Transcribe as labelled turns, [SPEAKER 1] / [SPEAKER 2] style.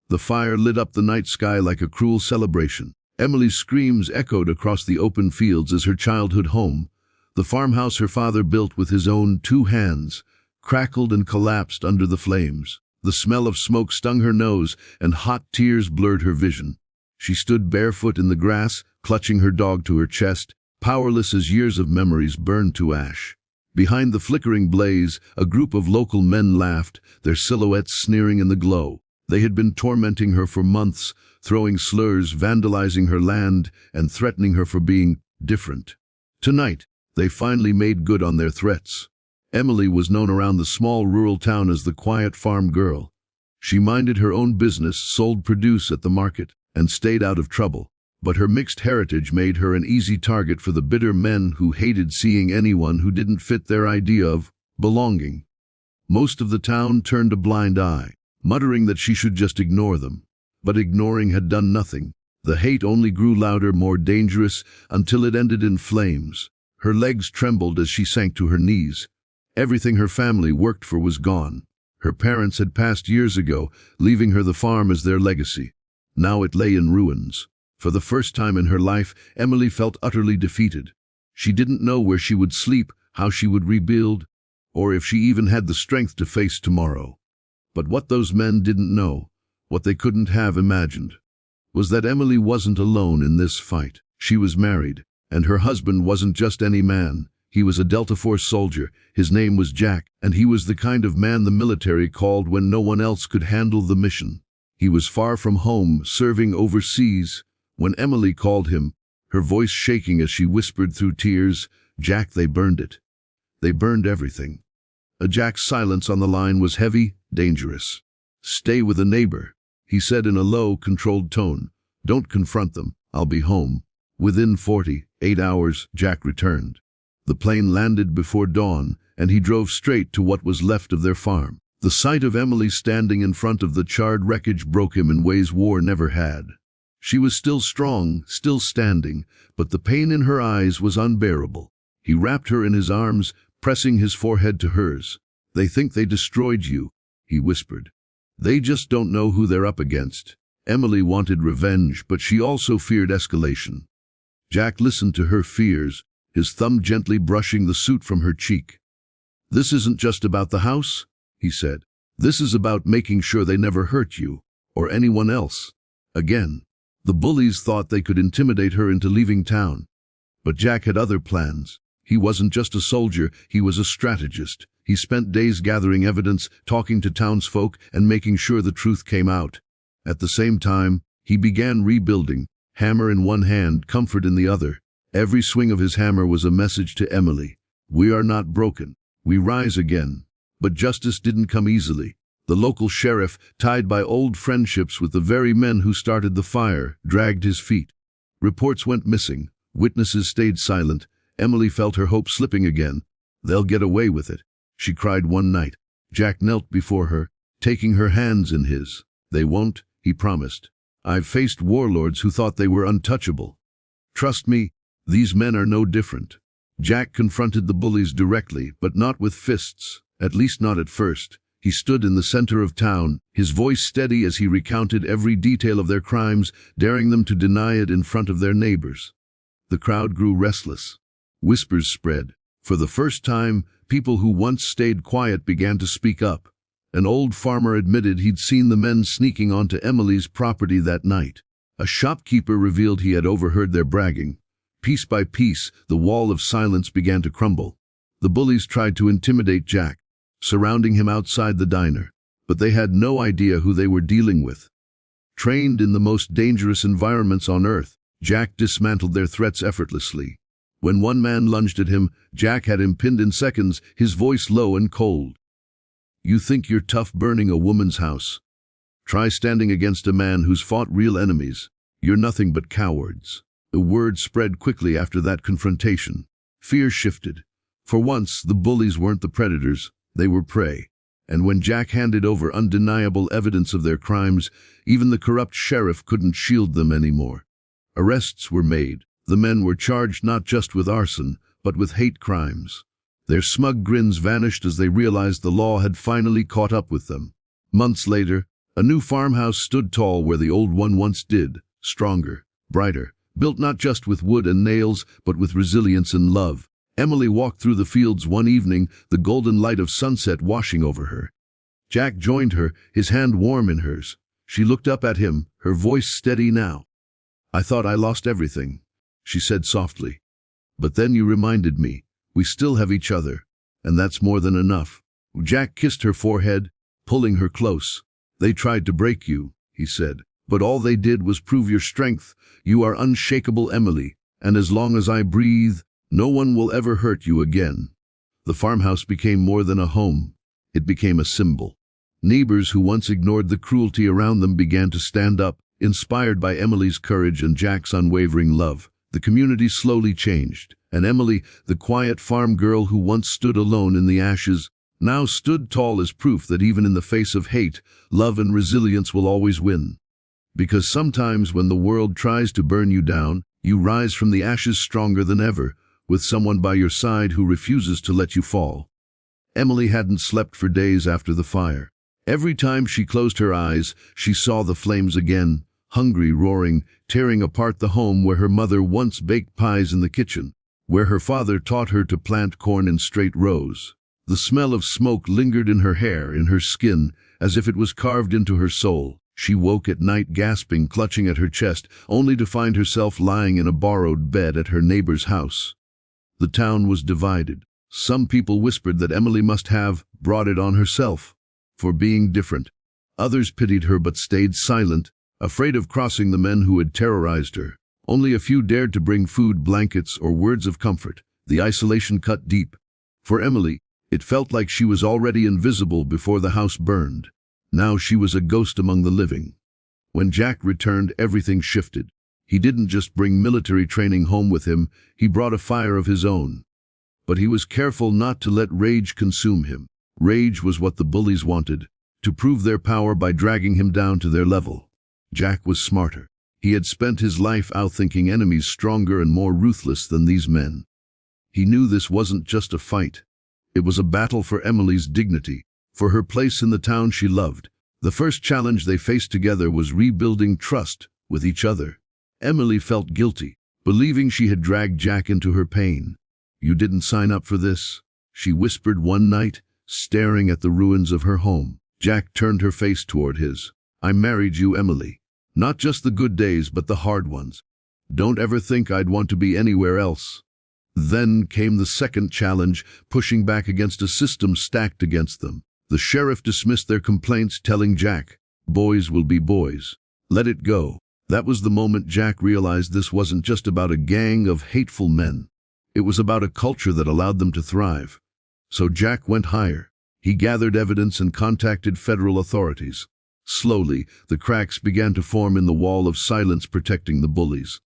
[SPEAKER 1] The fire lit up the night sky like a cruel celebration. Emily's screams echoed across the open fields as her childhood home, the farmhouse her father built with his own 2 hands, crackled and collapsed under the flames. The smell of smoke stung her nose, and hot tears blurred her vision. She stood barefoot in the grass, clutching her dog to her chest, powerless as years of memories burned to ash. Behind the flickering blaze, a group of local men laughed, their silhouettes sneering in the glow. They had been tormenting her for months, throwing slurs, vandalizing her land, and threatening her for being different. Tonight, they finally made good on their threats. Emily was known around the small rural town as the quiet farm girl. She minded her own business, sold produce at the market, and stayed out of trouble. But her mixed heritage made her an easy target for the bitter men who hated seeing anyone who didn't fit their idea of belonging. Most of the town turned a blind eye, muttering that she should just ignore them. But ignoring had done nothing. The hate only grew louder, more dangerous, until it ended in flames. Her legs trembled as she sank to her knees. Everything her family worked for was gone. Her parents had passed years ago, leaving her the farm as their legacy. Now it lay in ruins. For the first time in her life, Emily felt utterly defeated. She didn't know where she would sleep, how she would rebuild, or if she even had the strength to face tomorrow. But what those men didn't know, what they couldn't have imagined, was that Emily wasn't alone in this fight. She was married, and her husband wasn't just any man. He was a Delta Force soldier. His name was Jack, and he was the kind of man the military called when no one else could handle the mission. He was far from home, serving overseas. When Emily called him, her voice shaking as she whispered through tears, "Jack, they burned it. They burned everything." Jack's silence on the line was heavy, dangerous. "Stay with a neighbor," he said in a low, controlled tone. "Don't confront them. I'll be home." Within 48 hours, Jack returned. The plane landed before dawn, and he drove straight to what was left of their farm. The sight of Emily standing in front of the charred wreckage broke him in ways war never had. She was still strong, still standing, but the pain in her eyes was unbearable. He wrapped her in his arms, pressing his forehead to hers. "They think they destroyed you," he whispered. "They just don't know who they're up against." Emily wanted revenge, but she also feared escalation. Jack listened to her fears, his thumb gently brushing the soot from her cheek. "This isn't just about the house," he said. "This is about making sure they never hurt you, or anyone else, again." The bullies thought they could intimidate her into leaving town. But Jack had other plans. He wasn't just a soldier, he was a strategist. He spent days gathering evidence, talking to townsfolk, and making sure the truth came out. At the same time, he began rebuilding, hammer in one hand, comfort in the other. Every swing of his hammer was a message to Emily. "We are not broken. We rise again." But justice didn't come easily. The local sheriff, tied by old friendships with the very men who started the fire, dragged his feet. Reports went missing. Witnesses stayed silent. Emily felt her hope slipping again. "They'll get away with it," she cried one night. Jack knelt before her, taking her hands in his. "They won't," he promised. "I've faced warlords who thought they were untouchable. Trust me, these men are no different." Jack confronted the bullies directly, but not with fists, at least not at first. He stood in the center of town, his voice steady as he recounted every detail of their crimes, daring them to deny it in front of their neighbors. The crowd grew restless. Whispers spread. For the first time, people who once stayed quiet began to speak up. An old farmer admitted he'd seen the men sneaking onto Emily's property that night. A shopkeeper revealed he had overheard their bragging. Piece by piece, the wall of silence began to crumble. The bullies tried to intimidate Jack, surrounding him outside the diner, but they had no idea who they were dealing with. Trained in the most dangerous environments on earth, Jack dismantled their threats effortlessly. When one man lunged at him, Jack had him pinned in seconds, his voice low and cold. "You think you're tough burning a woman's house? Try standing against a man who's fought real enemies. You're nothing but cowards." The word spread quickly after that confrontation. Fear shifted. For once, the bullies weren't the predators, they were prey. And when Jack handed over undeniable evidence of their crimes, even the corrupt sheriff couldn't shield them anymore. Arrests were made. The men were charged not just with arson, but with hate crimes. Their smug grins vanished as they realized the law had finally caught up with them. Months later, A new farmhouse stood tall where the old one once did, stronger, brighter, built not just with wood and nails, but with resilience and love. Emily walked through the fields one evening, the golden light of sunset washing over her. Jack joined her, his hand warm in hers. She looked up at him, her voice steady now. "I thought I lost everything," she said softly. "But then you reminded me, we still have each other, and that's more than enough." Jack kissed her forehead, pulling her close. "They tried to break you," he said, "but all they did was prove your strength. You are unshakable, Emily, and as long as I breathe, no one will ever hurt you again." The farmhouse became more than a home. It became a symbol. Neighbors who once ignored the cruelty around them began to stand up, inspired by Emily's courage and Jack's unwavering love. The community slowly changed, and Emily, the quiet farm girl who once stood alone in the ashes, now stood tall as proof that even in the face of hate, love and resilience will always win. Because sometimes when the world tries to burn you down, you rise from the ashes stronger than ever, with someone by your side who refuses to let you fall. Emily hadn't slept for days after the fire. Every time she closed her eyes, she saw the flames again, hungry, roaring, tearing apart the home where her mother once baked pies in the kitchen, where her father taught her to plant corn in straight rows. The smell of smoke lingered in her hair, in her skin, as if it was carved into her soul. She woke at night gasping, clutching at her chest, only to find herself lying in a borrowed bed at her neighbor's house. The town was divided. Some people whispered that Emily must have brought it on herself for being different. Others pitied her but stayed silent, afraid of crossing the men who had terrorized her. Only a few dared to bring food, blankets, or words of comfort. The isolation cut deep. For Emily, it felt like she was already invisible before the house burned. Now she was a ghost among the living. When Jack returned, everything shifted. He didn't just bring military training home with him, he brought a fire of his own. But he was careful not to let rage consume him. Rage was what the bullies wanted, to prove their power by dragging him down to their level. Jack was smarter. He had spent his life outthinking enemies stronger and more ruthless than these men. He knew this wasn't just a fight. It was a battle for Emily's dignity, for her place in the town she loved. The first challenge they faced together was rebuilding trust with each other. Emily felt guilty, believing she had dragged Jack into her pain. "You didn't sign up for this," she whispered one night, staring at the ruins of her home. Jack turned her face toward his. "I married you, Emily. Not just the good days, but the hard ones. Don't ever think I'd want to be anywhere else." Then came the second challenge, pushing back against a system stacked against them. The sheriff dismissed their complaints, telling Jack, "Boys will be boys. Let it go." That was the moment Jack realized this wasn't just about a gang of hateful men. It was about a culture that allowed them to thrive. So Jack went higher. He gathered evidence and contacted federal authorities. Slowly, the cracks began to form in the wall of silence protecting the bullies.